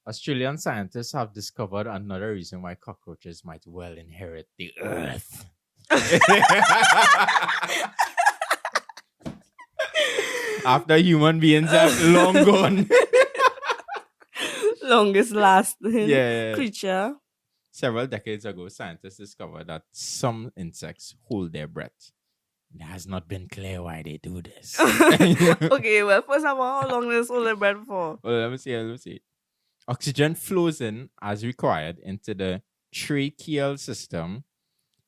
Australian scientists have discovered another reason why cockroaches might well inherit the earth. After human beings have long gone. Longest lasting Yeah. creature. Several decades ago, scientists discovered that some insects hold their breath. It has not been clear why they do this. Okay, well, first of all, how long does all bread for? Well, let me see. Oxygen flows in as required into the tracheal system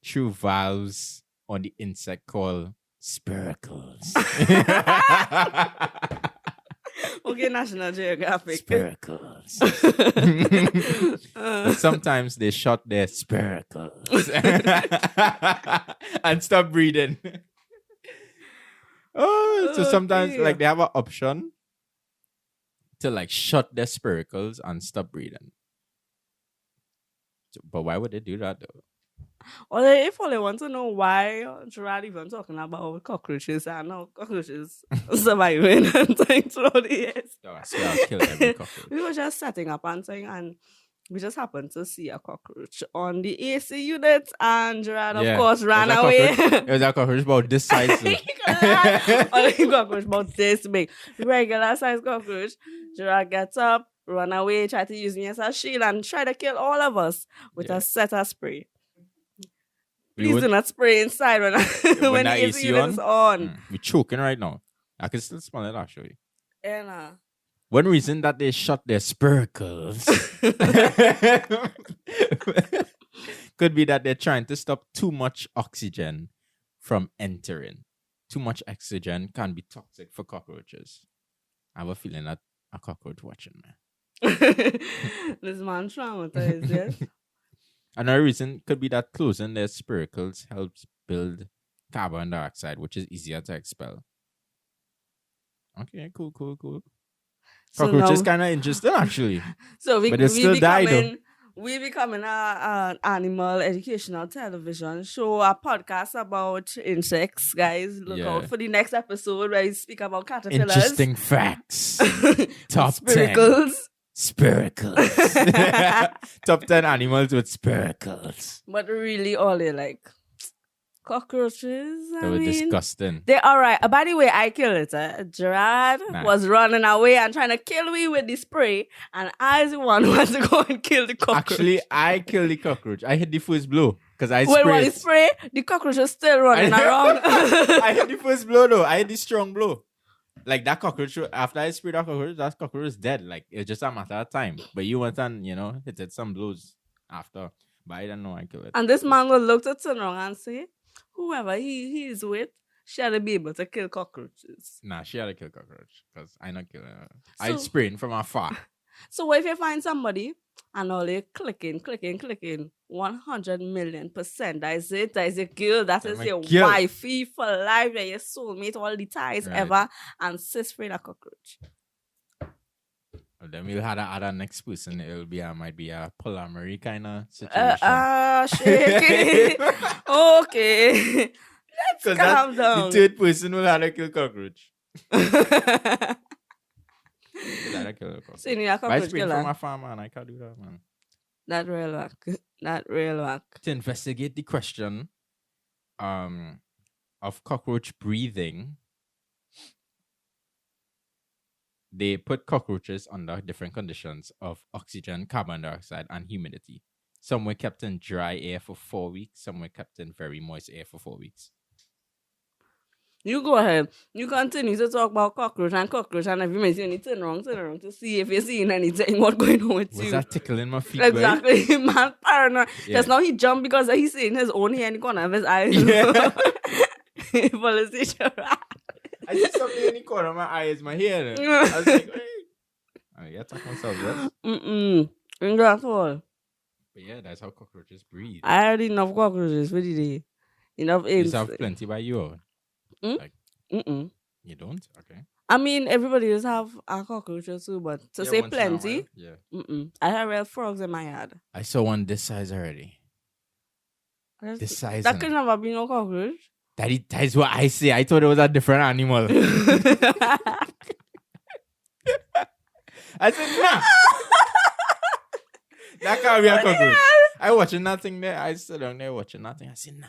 through valves on the insect called spiracles. Okay, National Geographic. Spiracles. But sometimes they shut their spiracles and stop breathing. So sometimes Okay. like they have an option to like shut their spiracles and stop breathing. But why would they do that though? Or if all they want to know why Gerrard even talking about cockroaches and how cockroaches surviving and thing throughout the years. No, I swear I'll kill every cockroach. We were just setting up and thing, and we just happened to see a cockroach on the AC unit, and Gerrard, of Yeah. course, ran There's a away. cockroach- There's a cockroach about this size. though. Only cockroach about this big. Regular size cockroach. Gerrard gets up, run away, try to use me as a shield, and try to kill all of us with a set of spray. Please do not spray inside when when the AC unit is on. We're choking right now. I can still smell it actually. Yeah. One reason that they shut their spiracles could be that they're trying to stop too much oxygen from entering. Too much oxygen can be toxic for cockroaches. I have a feeling that a cockroach watching me. This man traumatized, yes. Another reason could be that closing their spiracles helps build carbon dioxide, which is easier to expel. Okay, cool. So Cockroaches now- kind of interesting, actually. So But they still die, though. we becoming an animal educational television show, a podcast about insects, guys. Look Yeah. out for the next episode where we speak about caterpillars. Interesting facts. Top 10. Spiracles. Spiracles. Top 10 animals with spiracles. But really, all they like cockroaches. They were disgusting. They're all right. By the way, I killed it. Gerrard Nice. was running away and trying to kill me with the spray, and I was the one who had to go and kill the cockroach. Actually, I killed the cockroach. I hit the first blow because I when sprayed. the spray, the cockroach is still running around. I hit the first blow though. I hit the strong blow. Like that cockroach, after I sprayed that cockroach is dead. Like it's just a matter of time. But you went and, hit some blows after. But I don't know I killed it. And this man will look to turn around and say, whoever he is with, shall be able to kill cockroaches. Nah, she had to kill cockroach because I not killing her. So- I spraying from afar. So what if you find somebody and all they clicking, 100,000,000%. That is it. That is your girl. That is my your girl. wifey for life. That your soulmate, all the ties Right. ever. And sis free a cockroach. Well, then we'll have a next person. It will be might be a polyamory kind of situation. Shaky. Okay. Let's 'Cause calm the down. third person will have to kill cockroach. Will have to kill a cockroach. So you need a But I cockroach spraying from killer. afar, man. I can't do that, man. That real work. That real work. To investigate the question of cockroach breathing, they put cockroaches under different conditions of oxygen, carbon dioxide, and humidity. Some were kept in dry air for 4 weeks. Some were kept in very moist air for 4 weeks. You go ahead. You continue to talk about cockroach, and every minute you need to turn around to see if you're seeing anything, what's going on with Was you. that tickling my feet? Right? Exactly. Man, paranoid. Yeah. Just now he jumped because he's seeing his own hair in the corner of his eyes. Yeah. Politician. I see something in the corner of my eyes, my hair. I was like, wait. I attack myself, yes? That's all. But yeah, that's how cockroaches breathe. I had enough cockroaches for the day. Enough You eggs. have plenty by you. You don't? Okay. I mean, everybody does have a cockroach or two, but to Yeah, say once in a plenty, while, yeah. I have real frogs in my yard. I saw one this size already. This size. That and- could never be no cockroach. That is what I say. I thought it was a different animal. I said, nah. That can't be a cockroach. I watching nothing there. I sit down there watching nothing. I said, nah.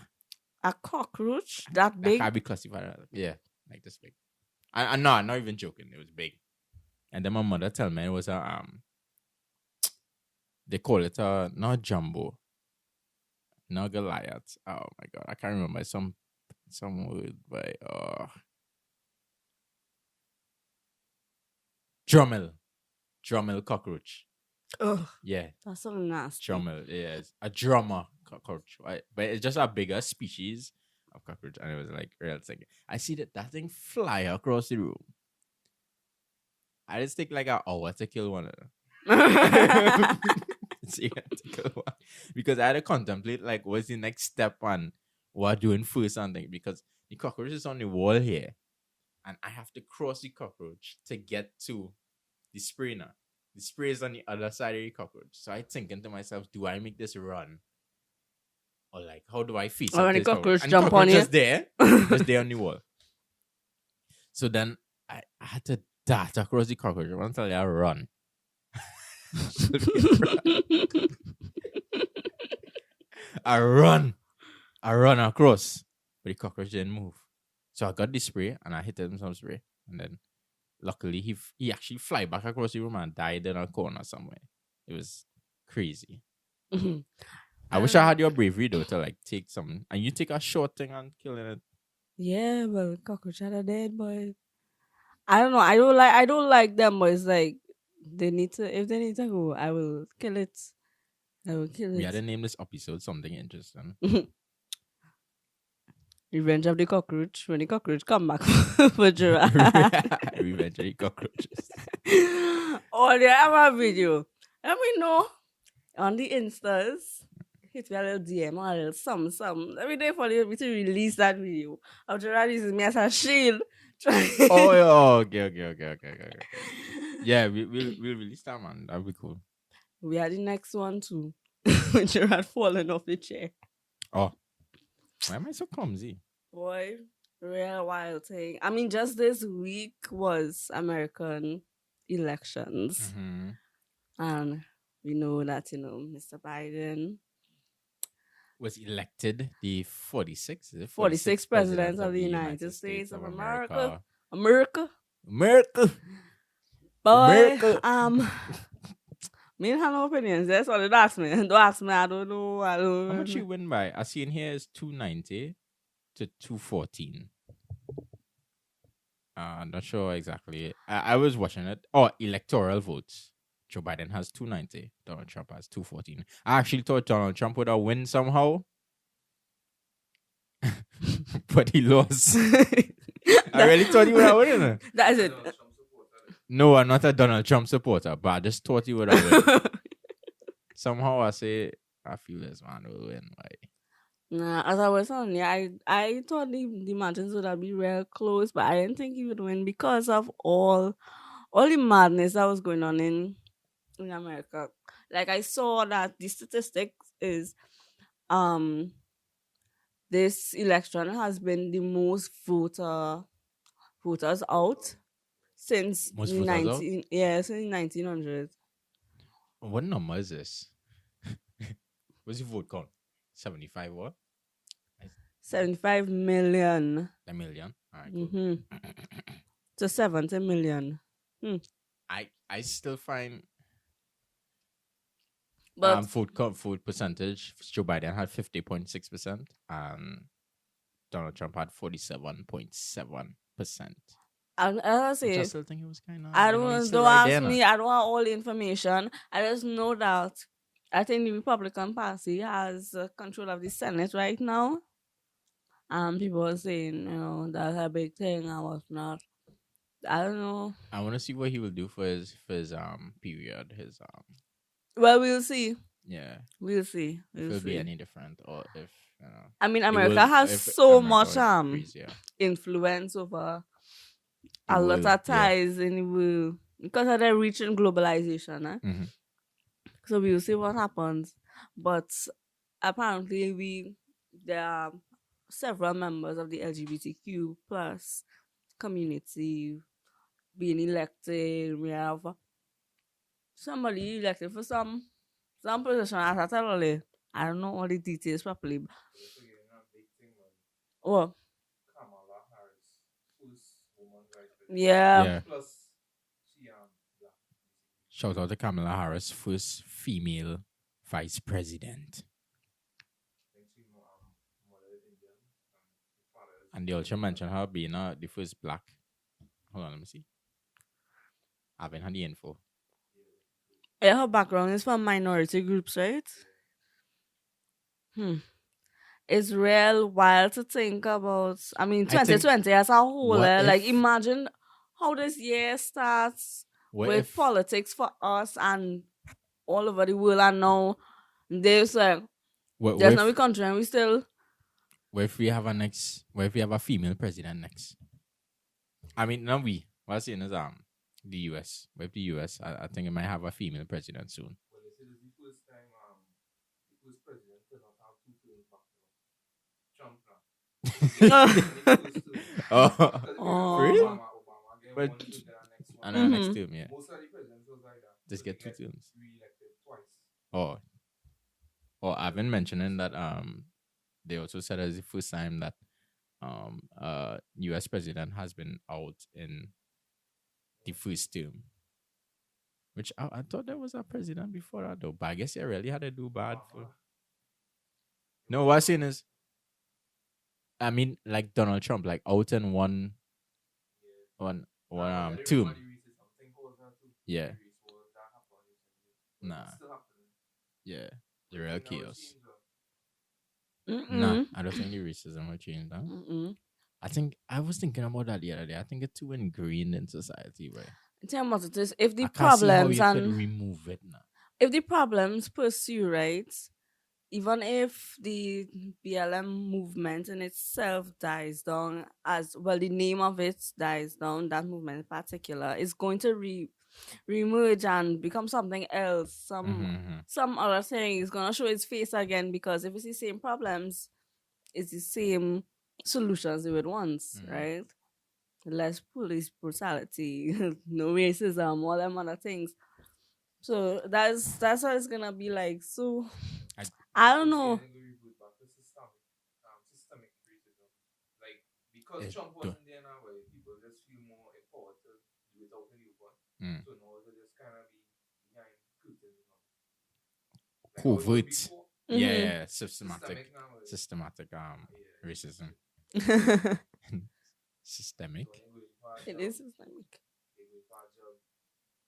A cockroach that That big? can't be classified as, yeah, like this big. I no, I'm not even joking. It was big. And then my mother told me it was a they call it a not jumbo, not Goliath. Oh my god, I can't remember some word by Drummel cockroach. Ugh, Yeah, that's so nasty. Drummel. Yeah, it's a drummer cockroach. Right? But it's just a bigger species of cockroach, and it was like real thing. I see that thing fly across the room. I just take like an hour to kill one of them. Because I had to contemplate like what's the next step on what doing first and thing, because the cockroach is on the wall here and I have to cross the cockroach to get to the spray now. The spray is on the other side of the cockroach. So I thinking to myself, do I make this run? Or like how do I face Or up when the this cockroach and jump cockroach on you. just there on the wall. So then I had to dart across the cockroach until I run. I run across, but the cockroach didn't move. So I got the spray and I hit him some spray, and then luckily he actually fly back across the room and died in a corner somewhere. It was crazy. I wish I had your bravery though to like take something, and you take a short thing and killing it. Yeah, well, cockroach are dead, but I don't know. I don't like them, but it's like if they need to go, I will kill it. I will kill We had to it. name this episode something interesting. Revenge of the cockroach. When the cockroach come back for Gerrard. Revenge of the cockroaches. Oh, they have a video. Let me know on the Instas. Hit me a little DM or a little some. Every day for me to release that video. Of Gerrard using me as a shield. Oh, yeah. Okay. Yeah, we'll release that, man. That'll be cool. We had the next one too. When Gerrard falling off the chair. Oh, why am I so clumsy? Boy, real wild thing. I mean, just this week was American elections. Mm-hmm. And we know that, Mr. Biden Was elected the 46th 46th president of the United States of America. America. Boy, me have no opinions. That's what it asked me. Don't ask me. I don't know. How much you win by? I see in here is 290 to 214. I'm not sure exactly. I was watching it. Oh, electoral votes. Joe Biden has 290. Donald Trump has 214. I actually thought Donald Trump would have win somehow. But he lost. I really thought he would have won. That is it. No, I'm not a Donald Trump supporter, but I just thought he would have won. Somehow I feel this man will win. Right? Nah, as I was telling you, I thought the margins would have been real close, but I didn't think he would win because of all the madness that was going on in America. Like I saw that the statistics is this election has been the most voters out since Most the voters out? since the 1900s. What number is this? What's your vote count? 75 what? 75 million. A million? All right, cool. Mm-hmm. To 70 million. I still find But vote percentage. Joe Biden had 50.6%, and Donald Trump had 47.7%. as I say, I still think it was kind of. I don't ask me. I don't have all the information. I just know that I think the Republican Party has control of the Senate right now. And people are saying, that's a big thing and whatnot. I don't know. I want to see what he will do for his period. Well, we'll see. Yeah. We'll see. If it'll be any different, or if I mean, America has so much influence over a lot of ties in the world because of their reaching globalization. Mm-hmm. So we'll see what happens. But apparently there are several members of the LGBTQ plus community being elected. We have somebody elected for some Some position, as I tell you, I don't know all the details properly. Oh, yeah. Yeah. Shout out to Kamala Harris, first female vice president. And they also mentioned her being the first black. Hold on, let me see. I haven't had the info. Yeah, her background is from minority groups, right? It's real wild to think about. I mean, I think 2020 as a whole. what Like, if- imagine how this year starts What with if politics for us and all over the world. And now there's like, what there's if no country and we still. what if we have a next? What if we have a female president next? I mean, not we. What I'm saying is the US. What if the US? I think it might have a female president soon. Oh, really? But and then next term, yeah. Just get 2 terms. Oh, I've been mentioning that they also said it's the first time that US president has been out in the first term. Which I thought there was a president before that though, but I guess they really had to do bad for. No, what I'm saying is, I mean, like Donald Trump, like out in one term. Yeah. Nah. Yeah. The real chaos. Nah, I don't think the racism will change that. I think I was thinking about that the other day. I think it's too ingrained in society, right? Tell me what it is. If the I can't see how problems you could and remove it now. if the problems pursue, right? Even if the BLM movement in itself dies down, as well, the name of it dies down, that movement in particular is going to reemerge and become something else, some other thing. Is gonna show its face again because if it's the same problems, it's the same solutions they would want, right? Less police brutality, no racism, all them other things. So that's what it's gonna be like. So I don't know. Because Trump wasn't there now, where people just feel more empowered to do it out in the open. So now they just kind of be behind curtains. Covert. Yeah, systematic racism. Systemic. It is systemic.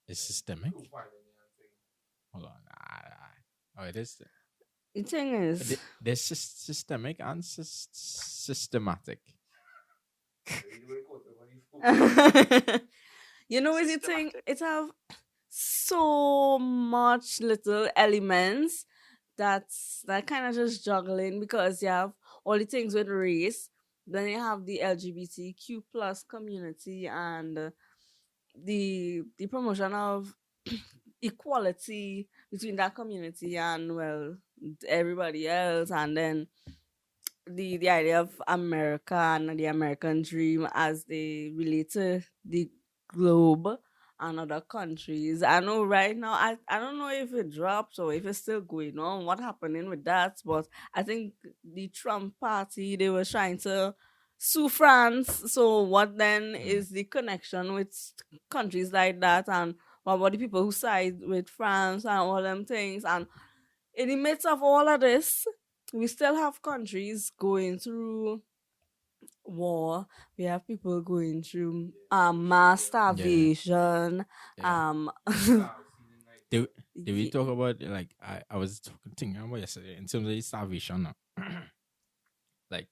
It's systemic. Hold on. Oh, it is. The thing is, there's systemic and systematic. you know, is the thing? It have so much little elements that kind of just juggling because you have all the things with race, then you have the LGBTQ plus community and the promotion of equality between that community and well everybody else, and then the idea of America and the American dream as they relate to the globe and other countries. I know right now, I don't know if it dropped or if it's still going on, what happening with that, but I think the Trump party, they were trying to sue France. So what then is the connection with countries like that, and what about the people who side with France and all them things? And in the midst of all of this, we still have countries going through war. We have people going through mass starvation. Did we talk about, like, I was thinking about yesterday in terms of the starvation now. Like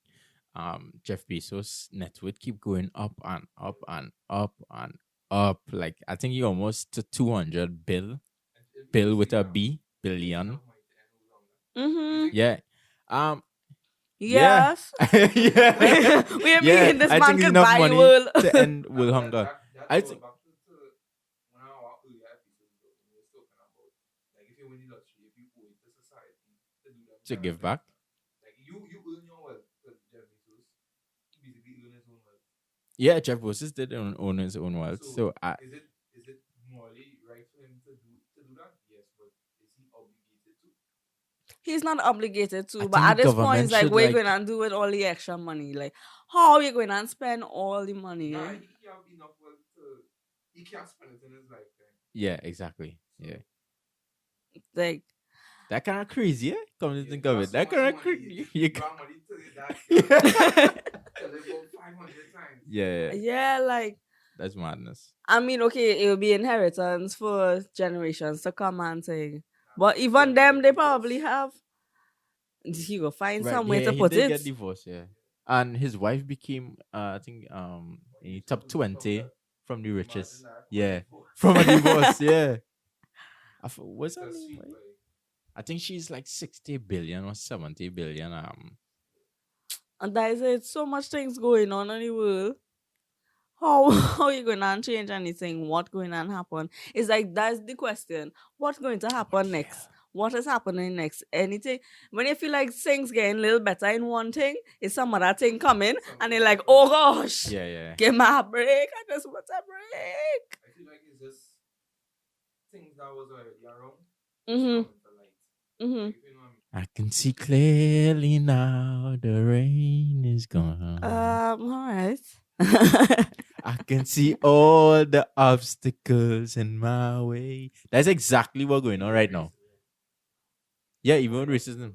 Jeff Bezos' net worth keep going up and up and up and up. Like I think he almost to 200 bill with a B, billion. Yeah. Yes. Yeah. We mean this I man think it's could enough buy money world to end world hunger. I think. To give back. Yeah, Jeff Bezos did own his own wealth. So is it morally right for him to do that? Yes, but is he obligated He's not obligated to, I but think at the this point, government it's like, should, what are you like- going to do with all the extra money? Like, how are you going to spend all the money? Nah, he have enough wealth to. He can't spend it in his lifetime. Yeah, exactly. Yeah. Like, That kind of crazy, yeah? Come to think of That's it. so That much kind of money. crazy. You got money till your dad till they go 500 times. Yeah, yeah, like, that's madness. I mean, okay, it will be inheritance for generations to come and thing. But even them, they probably have. He will find some way to he put did it. get divorced, yeah. And his wife became, I think, in the top 20 from the richest. Yeah, from a divorce, yeah. What's her That's name? sweet, Right? like. I think she's like 60 billion or 70 billion. And that is it. So much things going on in the world. How are you going to change anything? What's going to happen? It's like, that's the question. What's going to happen next? What is happening next? Anything? When you feel like things getting a little better in one thing, is some other thing coming, and you're like, oh gosh, Yeah. give me a break. I just want a break. I feel like it's just things that was already around. Mm-hmm. Coming to light. Mm-hmm. Like, you know what I mean? I can see clearly now the rain is gone. All right. I can see all the obstacles in my way. That's exactly what's going on right now. Yeah, even with racism.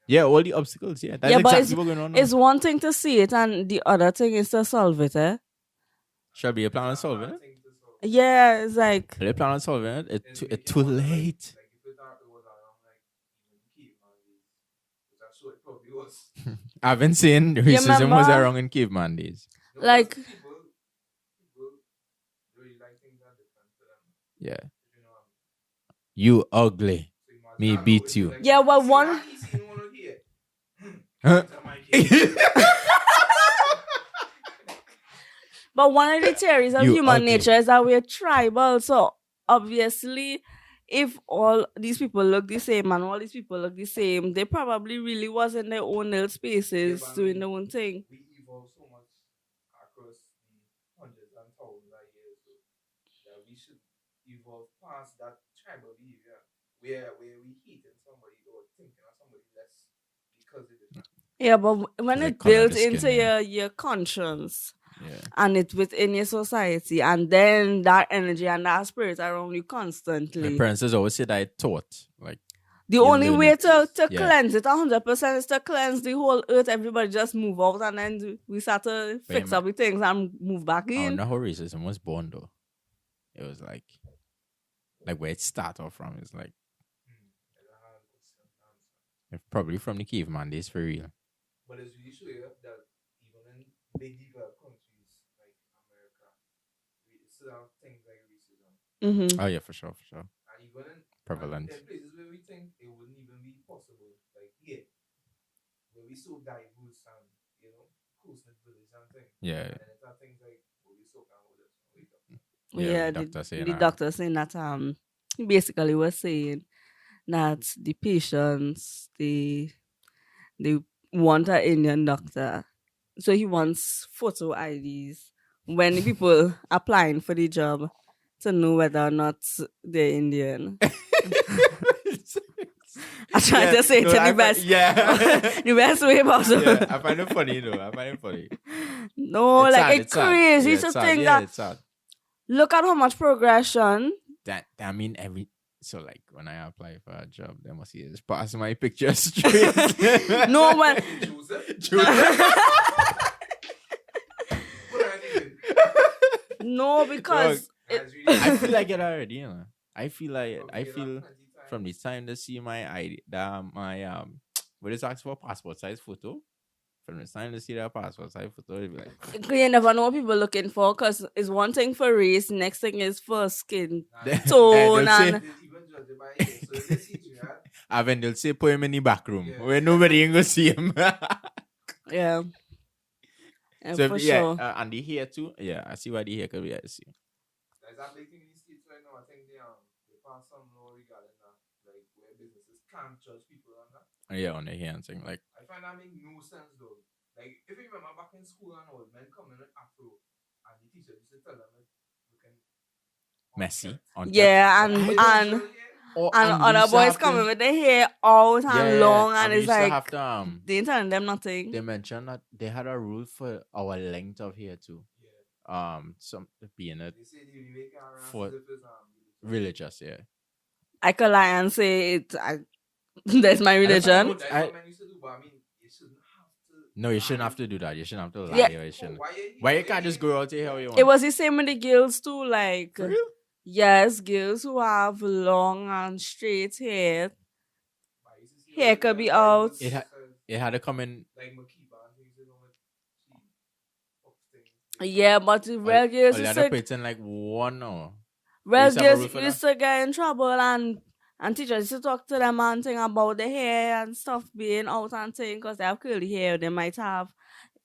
Yeah, all the obstacles. Yeah, that's Yeah, but exactly what's going on now. It's one thing to see it, and the other thing is to solve it, eh? Shelby, you plan on solving it? Thing to solve. Yeah, it's like, Are you plan on solving it? And It's we too can wonder, late. Like if it was around like even caveman days, which I'm sure it probably was. I haven't seen racism was remember? around in caveman days. No, Like- because people really like things that are different to them. Yeah. You know what I mean? You ugly. So you must Me not beat know it. you. Like, Yeah, well, see one- that he seen one here. Huh? That's my kid. but one of the theories of You human ugly. nature is that we're tribal. So obviously, if all these people look the same and all these people look the same, they probably really was in their own little spaces Yeah, but I doing mean, their own thing. We evolved so much across the hundreds and thousands of years, so that we should evolve past that tribal behavior where we hating somebody or thinking of somebody less because it is. Yeah, but when Like it colour built the skin, into yeah. your conscience Yeah. and it's within your society, and then that energy and that spirit around you My constantly. parents always said I taught. Like, The you only learn way it. to Yeah. cleanse it 100% is to cleanse the whole earth. Everybody just move out, and then we start to But fix yeah, up the things and move back I don't in. know how racism was born though. It was like where it started off from is like probably from the caveman days for real. But it's really sure that even in big developed countries like America, we still have things like racism. Mm-hmm. Oh yeah, for sure. And even in Prevalent. in places where we think it wouldn't even be possible, like here, where we so diverse and close-knit village and things. Yeah. And it's not things like what we so can hold us. Yeah, the doctor saying the that. doctor saying that he basically was saying that the patients they want an Indian doctor, so he wants photo IDs when the people applying for the job to know whether or not they're Indian. I tried to say it in the best, the best way possible. Yeah, I find it funny though. I find it funny. No, It's like sad, it's sad. crazy Yeah, to it's sad. think Yeah, that. it's sad. Look at how much progression. That I mean so like when I apply for a job, they must see just pass my picture straight. No, when no, because I feel like it already, you know. I feel from the time they see my ID, what is asked for passport size photo. From the time they see that passport size photo, they'll be like, you never know what people are looking for, because it's one thing for race, next thing is for skin They'll tone say- and and they'll say put him in the back room Yeah. where nobody ain't gonna see him. yeah. And So for yeah, sure. and the hair too. Yeah, I see why the hair could be. I see. There's that big thing in the States right now. I think they passed some law regarding that, like where businesses can't judge people on that. Yeah, on the hair and thing like. I find that make no sense though. Like if you remember back in school and all, men come in with afro, and the teacher used to tell them looking Messy. unkempt. Unkempt. Yeah, I don't and judge, yeah. Oh, And we other used to boys have to- coming with their hair out and long, and we it's used to like have to, they ain't telling them nothing. they mentioned that they had a rule for our length of hair too. Some being it They say you make our For- religious, yeah. I could lie and say it. That's my religion. That's what men used to do, but I mean, you shouldn't have to. No, you shouldn't have to do that. You shouldn't have to lie. Yeah. Or you shouldn't. Why Why you can't just grow out your hair how you want? It was the same with the girls too. Like, For real? yes, girls who have long and straight hair, hair could be out. It had to come in. Like Makiba and things, you know, with Yeah, but the real girls Or used let her to, put in like 1 hour. real used to have a rule girls for used to get in trouble, and teachers used to talk to them and thing about the hair and stuff being out and thing because they have curly hair. They might have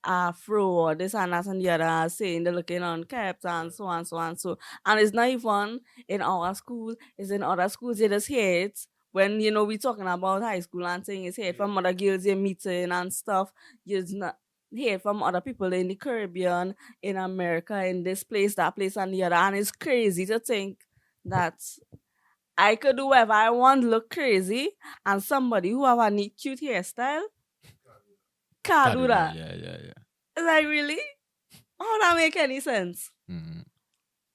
afro or this and that and the other, saying they're looking unkept and so on, so on, so. And it's not even in our school, it's in other schools. They just hear it when, you know, we talking about high school and thing. It's heard from other girls you're meeting and stuff. You not hear from other people in the Caribbean, in America, in this place, that place, and the other. And it's crazy to think that I could do whatever I want, look crazy, and somebody who have a neat, cute hairstyle can't do that. Yeah. It's like, really? How that make any sense? Mm-hmm.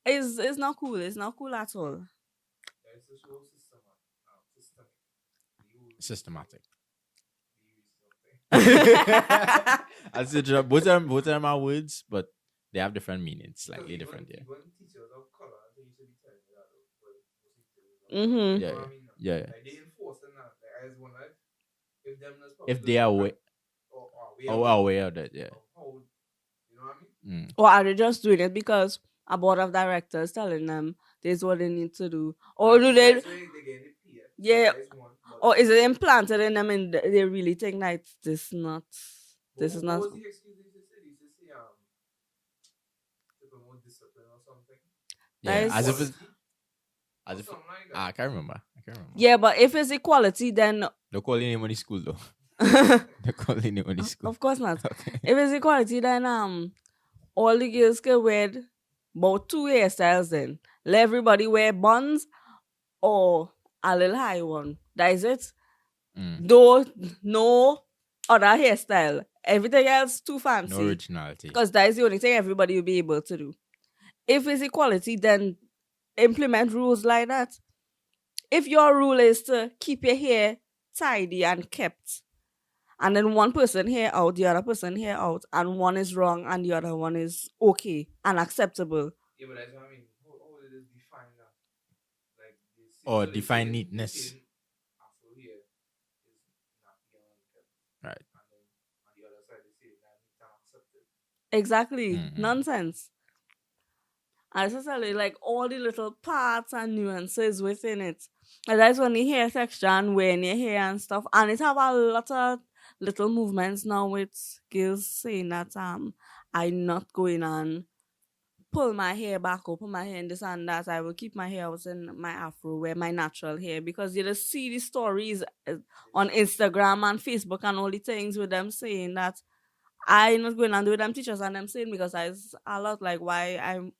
It's not cool. It's not cool at all. Systematic. I said both of them are words, but they have different meanings, slightly different. Yeah. Mm-hmm. Yeah. Like they enforce and that. Like I just wonder if them that's If they are aware, aware of that, yeah. You know what I mean? Or are they just doing it because a board of directors telling them this is what they need to do? Or do they? That's why they get it here. Yeah. That is one, but- Or is it implanted in them and they really think that this is not? What was the excuse they said? They say to promote discipline or something. Yeah, That as is- if it's as if Something like that. I can't remember. Yeah, but if it's equality, then Don't call your name on the school though. Don't call your name on the school. of course not. Okay. If it's equality, then all the girls can wear about 2 hairstyles. Then let everybody wear buns or a little high one. That is it. Though no other hairstyle. Everything else too fancy. No originality. Because that is the only thing everybody will be able to do. If it's equality, then implement rules like that. If your rule is to keep your hair tidy and kept, and then one person hair out, the other person hair out, and one is wrong and the other one is okay and acceptable. Yeah, but that's what I mean. How did it define that? Like, they say- Or so they define say- neatness. they say afro hair is not beyond kept. Right. And then on the other side, they say that it's unaccepted. Exactly. Mhm. Nonsense. And especially like all the little parts and nuances within it. And that's when the hair texture and wearing your hair and stuff. And it have a lot of little movements now with girls saying that I'm not going and pull my hair back or put my hair in this and that. I will keep my hair out in my afro, wear my natural hair, because you just see the stories on Instagram and Facebook and all the things with them saying that I'm not going and do them teachers and them saying because I a lot like why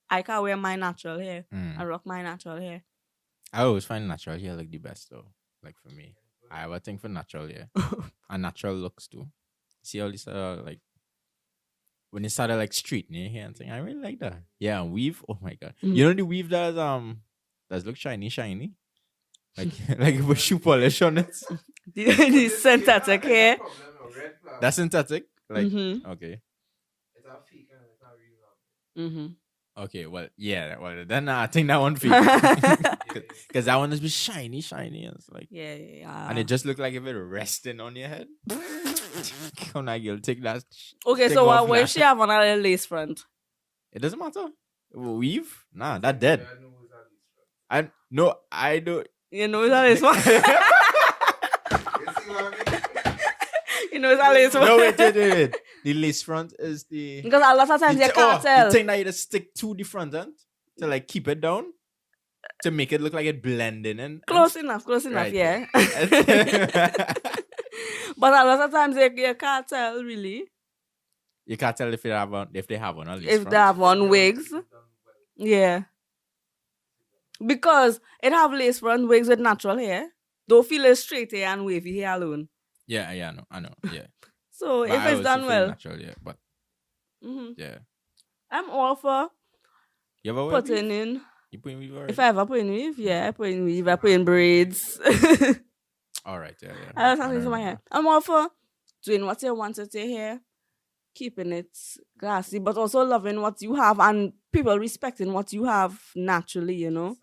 I can't wear my natural hair. I rock my natural hair. I always find natural hair like the best though. Like for me, I have a thing for natural hair and natural looks too. See all this like when it started like straightening your hair and thing, I really like that. Yeah, and weave. Oh my god, you know the weave that's look shiny, like like with shoe polish on it. The synthetic hair. That's synthetic. Like Mm-hmm. okay. It's a fake and it's not real. Mm-hmm. Okay, well, yeah, well, then I think that one fake. Because that one is be shiny, and it's like, Yeah. and it just look like if it resting on your head. Come on, girl, take that. Okay, take so off what now. if she have on a little lace front? It doesn't matter. Weave? Nah, that dead. I know it's at least, I don't. You know it's a lace front. right? You see what I mean? You know it's a lace front. No, wait. The lace front is the. Because a lot of times you can't tell. The thing that you just stick to the front end to like keep it down to make it look like it blending in. Close enough, Right. yeah. But a lot of times you can't tell really. You can't tell if they have one or lace If front. they have on wigs. It's done well. Yeah. Because it have lace front wigs with natural hair. Don't feel it straight hair and wavy hair alone. Yeah, I know. Yeah. So But if I it's also done feel well, natural, yeah. But yeah. I'm all for You ever wear putting weave? in. You put in weave already? If I ever put in weave, yeah, I put in weave, I put in braids. All right, yeah. I was I something don't to my remember. hair. I'm all for doing what you want to your hair, keeping it classy, but also loving what you have and people respecting what you have naturally, you know.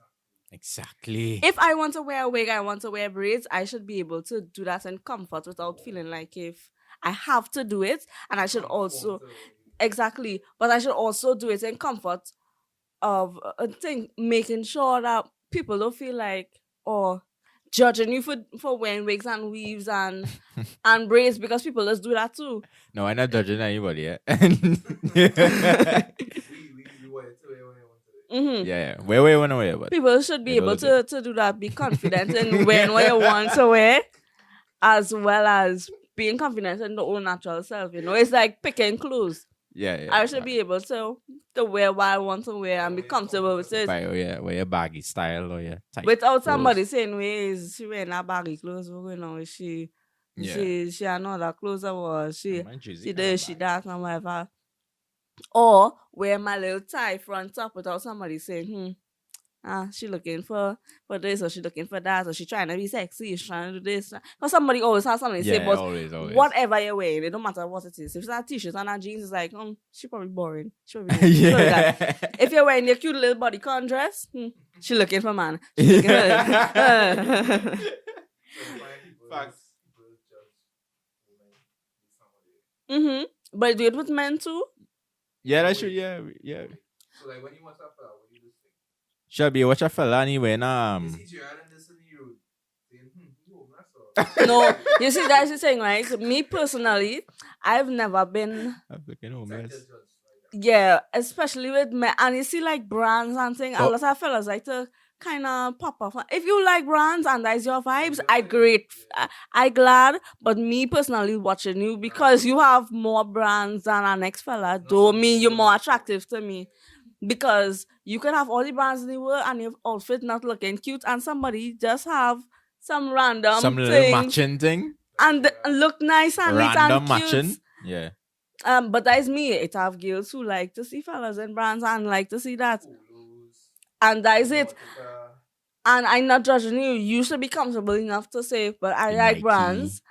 Exactly. If I want to wear a wig, I want to wear braids, I should be able to do that in comfort without feeling like if I have to do it. And I should also, exactly, but I should also do it in comfort of a thing, making sure that people don't feel like, or judging you for wearing wigs and weaves and braids, because people just do that too. No, I'm not judging anybody, yeah. We want it to wear what you want to wear. Yeah. Where you wanna wear, but People should be it able all good. to do that, be confident in wearing what you want to wear, as well as being confident in their own natural self. You know, it's like picking clothes. Yeah. I should be able to wear what I want to wear and be comfortable with it. Wear your baggy style or your tight Without somebody clothes. saying, "Is she wearing a baggy clothes? We're going on with she." Yeah. She another clothes or she My Jersey she kinda this, she baggy. that, and whatever. Or wear my little tie front up without somebody saying, she looking for this, or she looking for that, or she trying to be sexy, she's trying to do this. Because somebody always has something to say, but always. whatever you're wearing, it don't matter what it is. If it's a t-shirt and a jeans, it's like, she probably boring. She probably Yeah. if you're wearing your cute little bodycon dress, she looking for man. She looking for Facts. But do it with men too. Yeah, that should yeah. So like when you watch that fella, what do you just think? Shelby, watch a fella anyway, You see Gerrard and this in the road, saying, yo, that's all. No, you see, that's the thing, right? Me personally, I've never been. I'm looking homeless. Just like that. Yeah, especially with men. And you see, like brands and things, a Oh. lot of fellas like to kind of pop off. If you like brands and that's your vibes, I glad. But me personally watching you, because you have more brands than our next fella, don't mean you're more attractive to me. Because you can have all the brands in the world and your outfit not looking cute, and somebody just have some random Some little thing matching thing. and look nice and neat Random and cute. matching. Yeah. But that is me. It have girls who like to see fellas in brands and like to see that. Polos, And that is it. Nautica. And I'm not judging you. You should be comfortable enough to say, but I The like Nike. brands.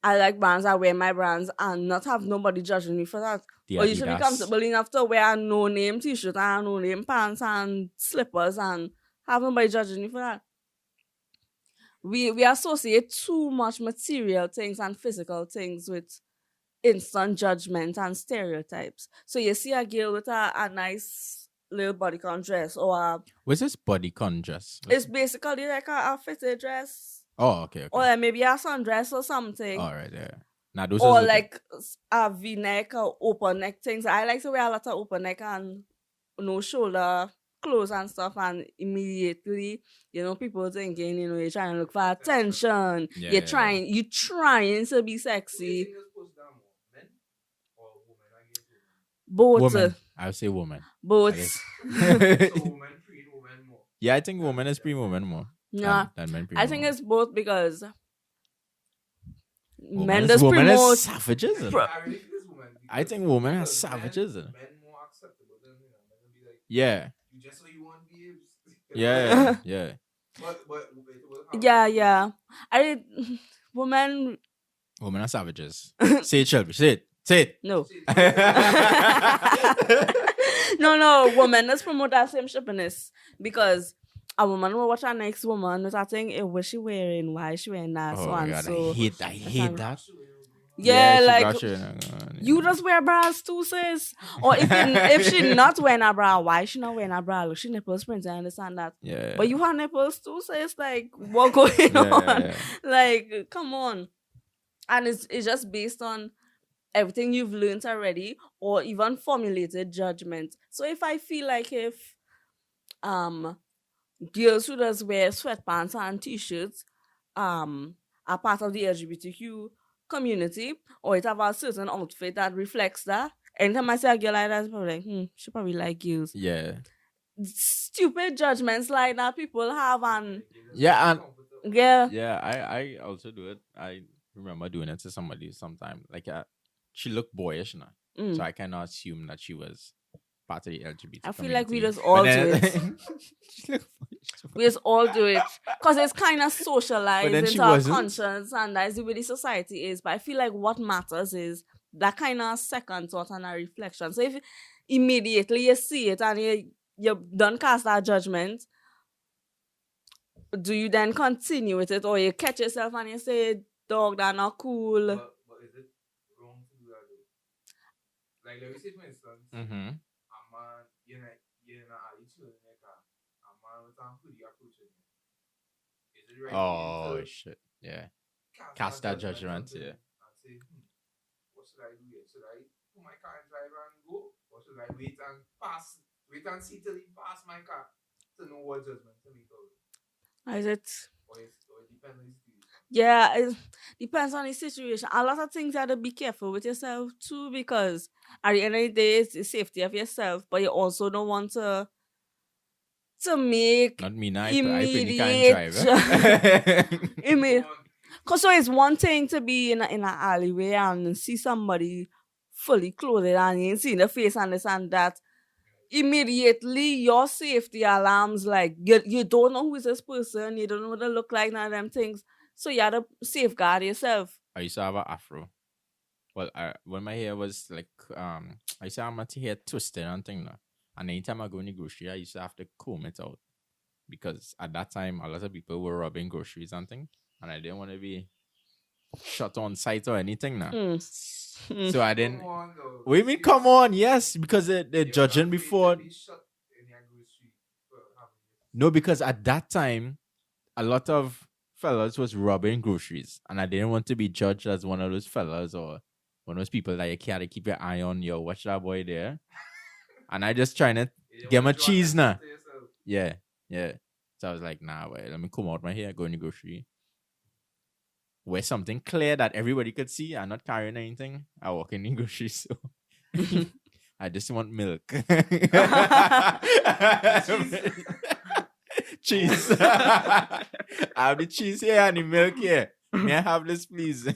I like brands. I wear my brands and not have nobody judging me for that. The Or you should be Adidas. comfortable enough to wear a no-name t-shirt and no-name pants and slippers and have nobody judging you for that. We associate too much material things and physical things with instant judgment and stereotypes. So you see a girl with a nice little bodycon dress, or What's this bodycon dress? it's basically like a fitted dress, Oh, okay. or like maybe a sundress or something, All right, yeah. Now those or are like a V-neck or open neck things. I like to wear a lot of open neck and no shoulder clothes and stuff, and immediately, people thinking, you're trying to look for attention. Yeah, you're yeah, trying to be Who do you sexy. think is supposed to more, men or women? I guess Both. woman. I would say woman. Both. women. So women pre women more. Yeah, I think woman is pre-woman more. Yeah. Than men I think it's both, because men woman just promote. is savages. isn't it? I really think it's women. I think women are because savages. Men isn't it? more acceptable than men will be like, Yeah. you just so you want babes. Yeah. But it will happen. Yeah. Women, Women are savages. Say it, Shelby. Say it. no. See, No, women, let's promote that same shippiness, because a woman will watch her next woman with that thing, what she wearing, why she wearing that, Oh so my and God, so. I hate that. Yeah, she like, got you. you just wear bras too, sis. Or if she not wearing a bra, why she not wearing a bra? Look, she nipples print, I understand that. Yeah. But you have nipples too, sis. Like, what going on? Yeah. Like, come on. And it's just based on everything you've learned already, or even formulated judgment. So if I feel like if girls who does wear sweatpants and t-shirts are part of the LGBTQ community, or it have a certain outfit that reflects that, anytime I see a girl like that, I'm probably like, she probably like girls. Yeah. stupid judgments like that people have, and Yeah, and yeah, yeah, I also do it. I remember doing it to somebody sometime. Like, she looked boyish now, so I cannot assume that she was part of the LGBT I feel community. like we just But all do then- it. She looked boyish. We just all do it because it's kind of socialized then she into our wasn't. conscience, and that's the way the society is. But I feel like what matters is that kind of second thought and a reflection. So if immediately you see it and you don't cast that judgment, do you then continue with it, or you catch yourself and you say, "Dog, that's not cool"? But is it wrong to do that though? Like, let me say for instance, Mm-hmm. a man, you're in a alley chilling in a car, a man with a hoodie approaching you. Is it right Oh for you to shit! Yeah. cast that judgment, on yeah. them and say, what should I do here? Should I put my car in drive and go? Or should I wait and see till he pass my car to know what judgment to make of it? Is it? Or it depends on the situation. Yeah, it depends on the situation. A lot of things you have to be careful with yourself too, because at the end of the day, it's the safety of yourself, but you also don't want to make Not me now. I pretty can't immediate drive. immediate. Cause so it's one thing to be in an alleyway and see somebody fully clothed and you ain't seen the face and this and that. Immediately your safety alarms, like you don't know who is this person, you don't know what they look like, none of them things. So you have to safeguard yourself. I used to have an afro. Well, when my hair was like, I used to have my hair twisted and thing now. And anytime I go in the grocery, I used to have to comb it out. Because at that time, a lot of people were robbing groceries and thing. And I didn't want to be shot on sight or anything now. So I didn't. Come on, though. What do you mean, come on? Yes, because they're judging before. Be shot in your grocery for having it. No, because at that time, a lot of fellas was robbing groceries. And I didn't want to be judged as one of those fellas or one of those people that you can't keep your eye on. Yo, watch that boy there. And I just trying to get my cheese now. Yeah. So I was like, nah, wait, let me comb out my hair, go in the grocery. Wear something clear that everybody could see. I'm not carrying anything. I walk in the grocery, so I just want milk. Cheese. I have the cheese here and the milk here. May I have this, please?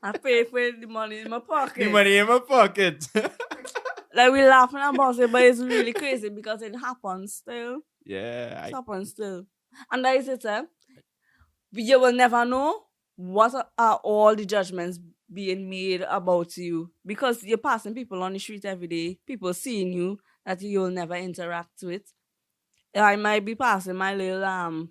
I pay for the money in my pocket. The money in my pocket. Like, we laughing about it, but it's really crazy because it happens still. Yeah. It happens still. And that is it, eh? You will never know what are all the judgments being made about you, because you're passing people on the street every day, people seeing you that you'll never interact with. I might be passing my little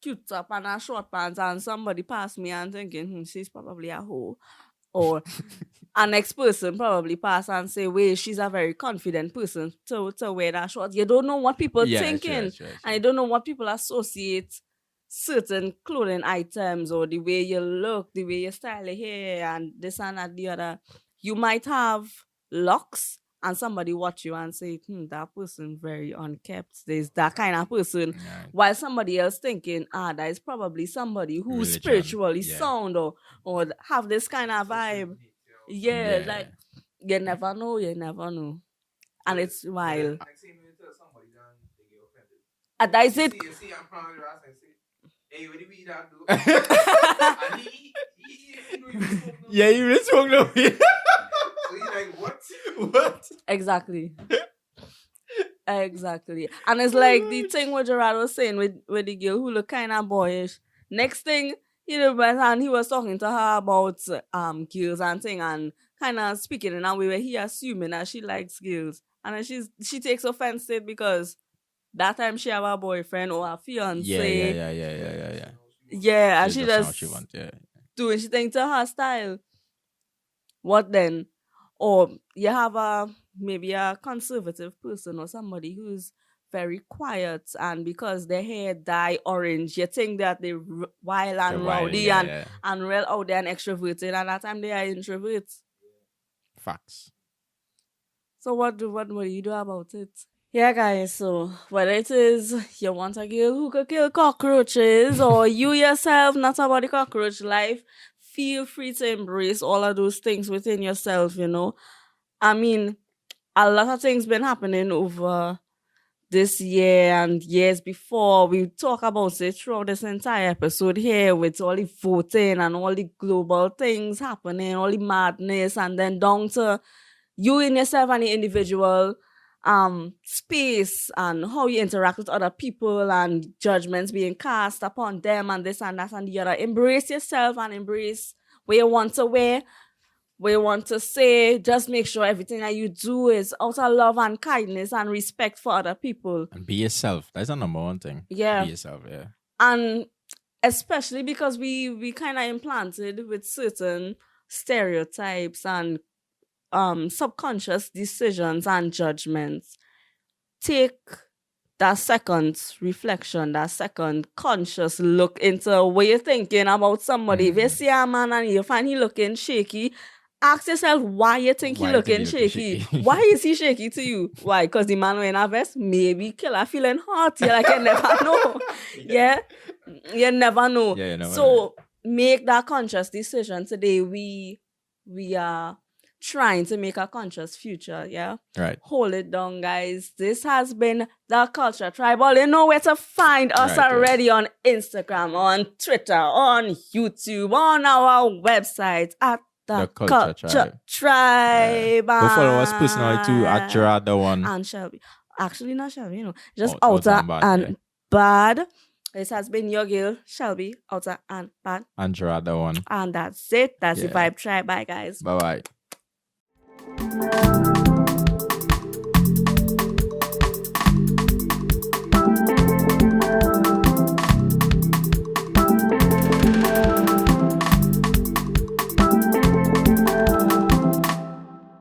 cute top and a short pants, and somebody pass me and thinking, she's probably a hoe. Or a next person probably pass and say, wait, she's a very confident person to wear that short. You don't know what people thinking. Sure. And you don't know what people associate certain clothing items or the way you look, the way you style your hair, and this and that, the other. You might have locks and somebody watch you and say, that person very unkept. There's that kind of person. Yeah. While somebody else thinking, that is probably somebody who's Religion. spiritually Yeah. sound or have this kind of vibe. Yeah, like, you never know. And it's wild. Next thing you tell somebody, then they get offended. And that is it. You see, I'm from the and say, hey, what do we that do? And he know you spoke no. Yeah, you really spoke no. So he's like, what? What? Exactly. And it's like the thing what Gerrard was saying with the girl who look kind of boyish. Next thing, and he was talking to her about girls and thing, and kind of speaking in a way where he assuming that she likes girls. And then she takes offense to it because that time she have a boyfriend or a fiance. Yeah. Yeah, and She she just just how she want, yeah. doing she thing to her style. What then? Or you have maybe a conservative person or somebody who's very quiet, and because their hair dye orange, you think that they're wild and They're wild, rowdy and real out there and extroverted, and that time they are introverts. Facts. So what do you do about it? Yeah, guys, so whether it is you want a girl who could kill cockroaches or you yourself not about the cockroach life, feel free to embrace all of those things within yourself, I mean, a lot of things been happening over this year and years before. We talk about it throughout this entire episode here with all the voting and all the global things happening, all the madness, and then down to you in yourself and the individual space and how you interact with other people and judgments being cast upon them and this and that and the other. Embrace yourself and embrace where you want to wear, where you want to say. Just make sure everything that you do is out of love and kindness and respect for other people. And be yourself. That's the number one thing. Yeah. Be yourself, yeah. And especially because we kind of implanted with certain stereotypes and subconscious decisions and judgments. Take that second reflection, that second conscious look into what you're thinking about somebody. If you see a man and you find he looking shaky, ask yourself why you think he looking shaky. Why is he shaky to you? Why? Because the man wearing a vest, maybe killer feeling hot. You're like, you never know. Yeah? You never know. Yeah, you never know. So make that conscious decision today. We are trying to make a conscious future, yeah? Right. Hold it down, guys. This has been The Culture Tribal. You know where to find us already on Instagram, on Twitter, on YouTube, on our website at The Culture Tribe. Go follow us personally too at Gerrard the One. And Shelby. Actually, not Shelby, just Outer and Bad. This has been your girl, Shelby, Outer and Bad. And Gerrard the One. And that's it. That's the Vibe Tribe. Bye, guys. Bye-bye.